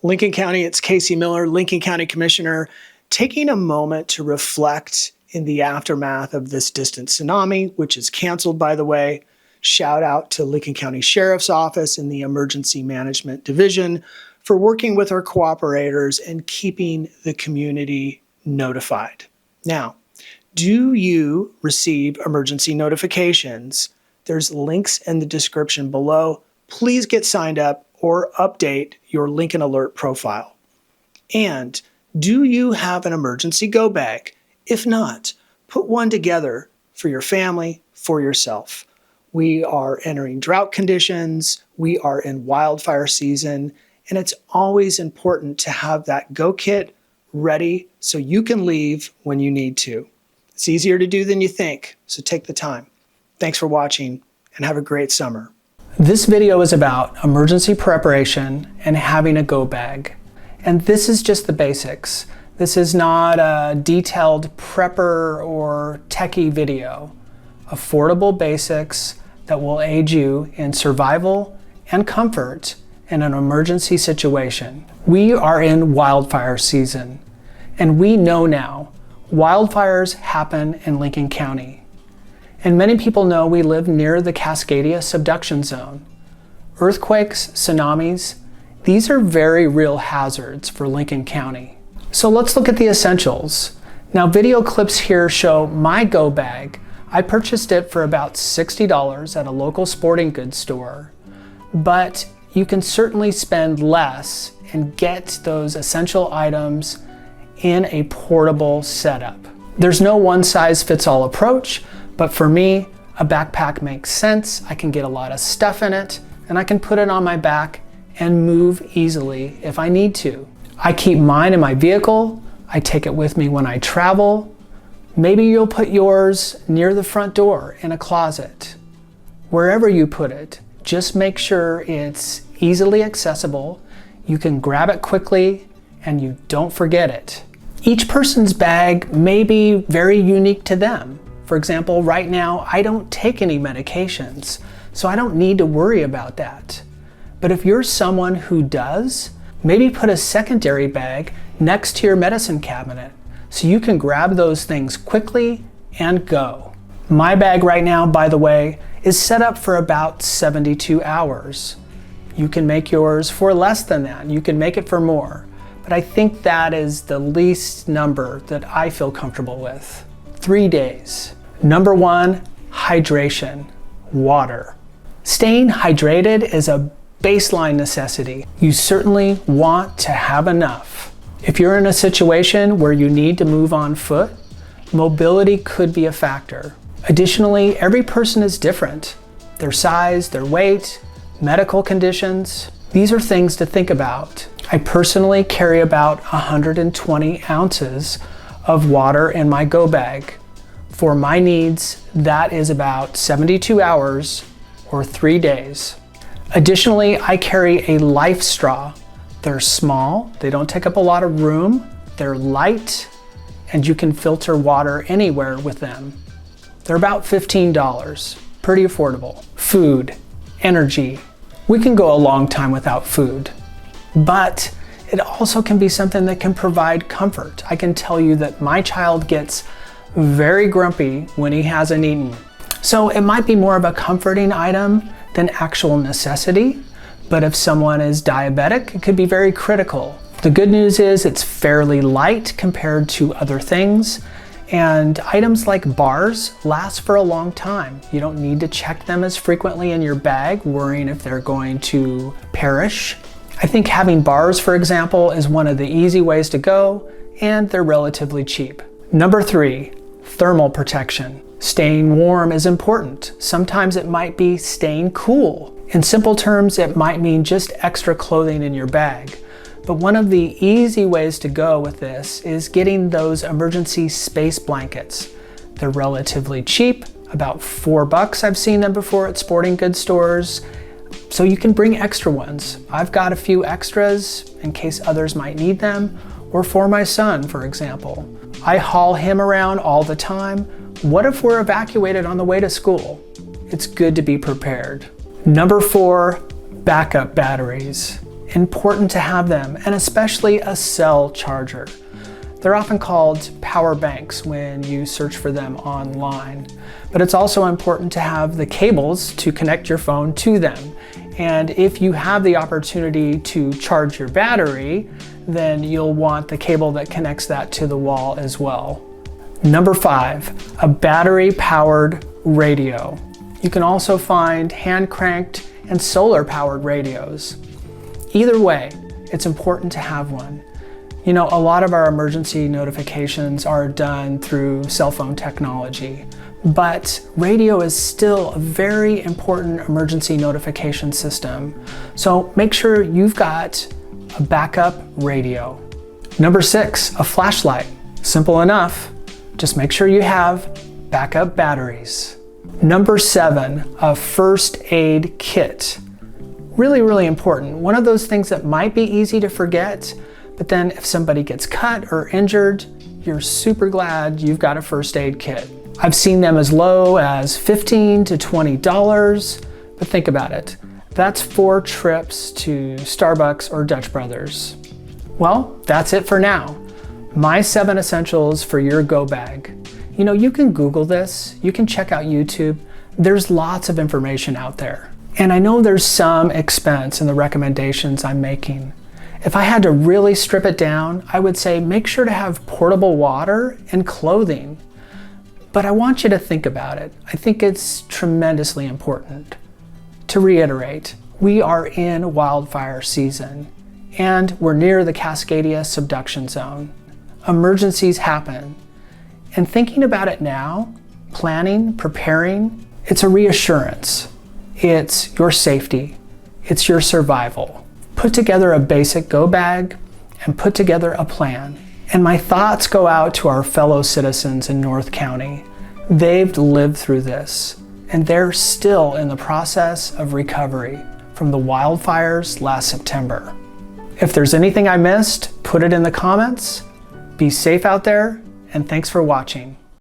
Lincoln County, it's Casey Miller, Lincoln County Commissioner, taking a moment to reflect in the aftermath of this distant tsunami, which is canceled, by the way. Shout out to Lincoln County Sheriff's Office and the Emergency Management Division for working with our cooperators and keeping the community notified. Now, do you receive emergency notifications? There's links in the description below. Please get signed up or update your Lincoln Alert profile. And do you have an emergency go bag? If not, put one together for your family, for yourself. We are entering drought conditions, we are in wildfire season, and it's always important to have that go kit ready so you can leave when you need to. It's easier to do than you think, so take the time. Thanks for watching and have a great summer. This video is about emergency preparation and having a go bag. And this is just the basics. This is not a detailed prepper or techie video. Affordable basics that will aid you in survival and comfort in an emergency situation. We are in wildfire season, and we know now wildfires happen in Lincoln County. And many people know we live near the Cascadia subduction zone. Earthquakes, tsunamis, these are very real hazards for Lincoln County. So let's look at the essentials. Now, video clips here show my go bag. I purchased it for about $60 at a local sporting goods store, but you can certainly spend less and get those essential items in a portable setup. There's no one-size-fits-all approach, but for me, a backpack makes sense. I can get a lot of stuff in it, and I can put it on my back and move easily if I need to. I keep mine in my vehicle. I take it with me when I travel. Maybe you'll put yours near the front door in a closet. Wherever you put it, just make sure it's easily accessible, you can grab it quickly, and you don't forget it. Each person's bag may be very unique to them. For example, right now, I don't take any medications, so I don't need to worry about that. But if you're someone who does, maybe put a secondary bag next to your medicine cabinet, so you can grab those things quickly and go. My bag right now, by the way, is set up for about 72 hours. You can make yours for less than that. You can make it for more. But I think that is the least number that I feel comfortable with. 3 days. Number one, hydration, water. Staying hydrated is a baseline necessity. You certainly want to have enough. If you're in a situation where you need to move on foot, mobility could be a factor. Additionally, every person is different. Their size, their weight, medical conditions, these are things to think about. I personally carry about 120 ounces of water in my go bag. For my needs, that is about 72 hours or 3 days. Additionally, I carry a life straw. They're small, they don't take up a lot of room, they're light, and you can filter water anywhere with them. They're about $15, pretty affordable. Food, energy. We can go a long time without food, but it also can be something that can provide comfort. I can tell you that my child gets very grumpy when he hasn't eaten. So it might be more of a comforting item than actual necessity. But if someone is diabetic, it could be very critical. The good news is it's fairly light compared to other things, and items like bars last for a long time. You don't need to check them as frequently in your bag, worrying if they're going to perish. I think having bars, for example, is one of the easy ways to go, and they're relatively cheap. Number three, thermal protection. Staying warm is important. Sometimes it might be staying cool. In simple terms, it might mean just extra clothing in your bag. But one of the easy ways to go with this is getting those emergency space blankets. They're relatively cheap, about $4 I've seen them before at sporting goods stores. So you can bring extra ones. I've got a few extras in case others might need them, or for my son, for example. I haul him around all the time. What if we're evacuated on the way to school? It's good to be prepared. Number 4, backup batteries. Important to have them, and especially a cell charger. They're often called power banks when you search for them online, but it's also important to have the cables to connect your phone to them. And if you have the opportunity to charge your battery, then you'll want the cable that connects that to the wall as well. Number 5, a battery-powered radio. You can also find hand-cranked and solar-powered radios. Either way, it's important to have one. You know, a lot of our emergency notifications are done through cell phone technology, but radio is still a very important emergency notification system. So make sure you've got a backup radio. Number 6, a flashlight. Simple enough. Just make sure you have backup batteries. Number 7, a first aid kit. Really, really important. One of those things that might be easy to forget, but then if somebody gets cut or injured, you're super glad you've got a first aid kit. I've seen them as low as $15 to $20, but think about it. That's 4 trips to Starbucks or Dutch Brothers. Well, that's it for now. My 7 essentials for your go bag. You know, you can Google this, you can check out YouTube. There's lots of information out there. And I know there's some expense in the recommendations I'm making. If I had to really strip it down, I would say make sure to have portable water and clothing. But I want you to think about it. I think it's tremendously important. To reiterate, we are in wildfire season, and we're near the Cascadia subduction zone. Emergencies happen. And thinking about it now, planning, preparing, it's a reassurance. It's your safety. It's your survival. Put together a basic go bag and put together a plan. And my thoughts go out to our fellow citizens in North County. They've lived through this, and they're still in the process of recovery from the wildfires last September. If there's anything I missed, put it in the comments. Be safe out there, and thanks for watching.